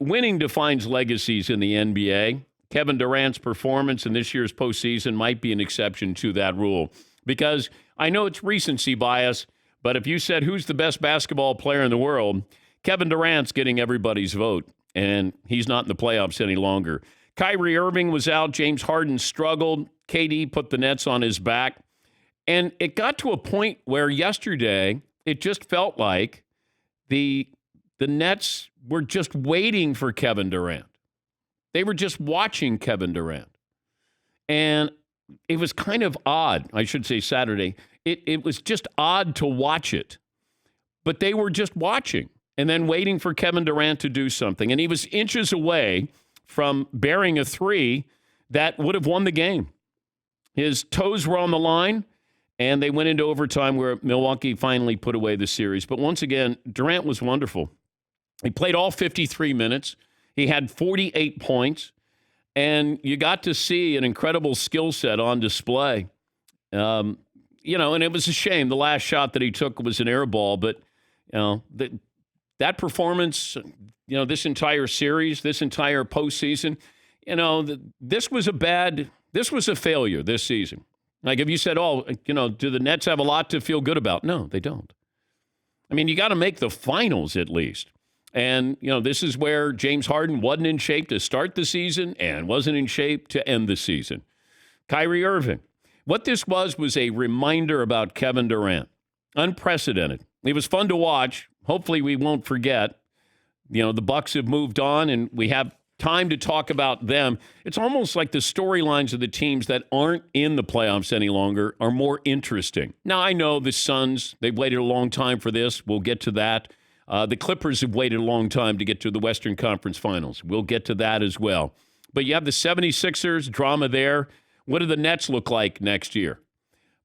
winning defines legacies in the NBA. Kevin Durant's performance in this year's postseason might be an exception to that rule because I know it's recency bias, but if you said who's the best basketball player in the world, Kevin Durant's getting everybody's vote, and he's not in the playoffs any longer. Kyrie Irving was out. James Harden struggled. KD put the Nets on his back. And it got to a point where yesterday it just felt like the Nets were just waiting for Kevin Durant. They were just watching Kevin Durant. And it was kind of odd, I should say Saturday. It was just odd to watch it. But they were just watching and then waiting for Kevin Durant to do something. And he was inches away from bearing a three that would have won the game. His toes were on the line, and they went into overtime where Milwaukee finally put away the series. But once again, Durant was wonderful. He played all 53 minutes. He had 48 points, and you got to see an incredible skill set on display. And it was a shame. The last shot that he took was an air ball, but that performance, this entire series, this entire postseason, this was a failure this season. Like if you said, do the Nets have a lot to feel good about? No, they don't. I mean, you got to make the finals at least. And, this is where James Harden wasn't in shape to start the season and wasn't in shape to end the season. Kyrie Irving. What this was a reminder about Kevin Durant. Unprecedented. It was fun to watch. Hopefully we won't forget. The Bucks have moved on, and we have time to talk about them. It's almost like the storylines of the teams that aren't in the playoffs any longer are more interesting. Now, I know the Suns, they've waited a long time for this. We'll get to that. The Clippers have waited a long time to get to the Western Conference Finals. We'll get to that as well. But you have the 76ers, drama there. What do the Nets look like next year?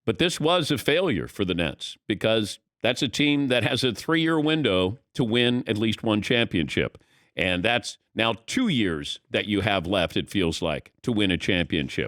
But this was a failure for the Nets because that's a team that has a 3-year window to win at least one championship. And that's now 2 years that you have left, it feels like, to win a championship.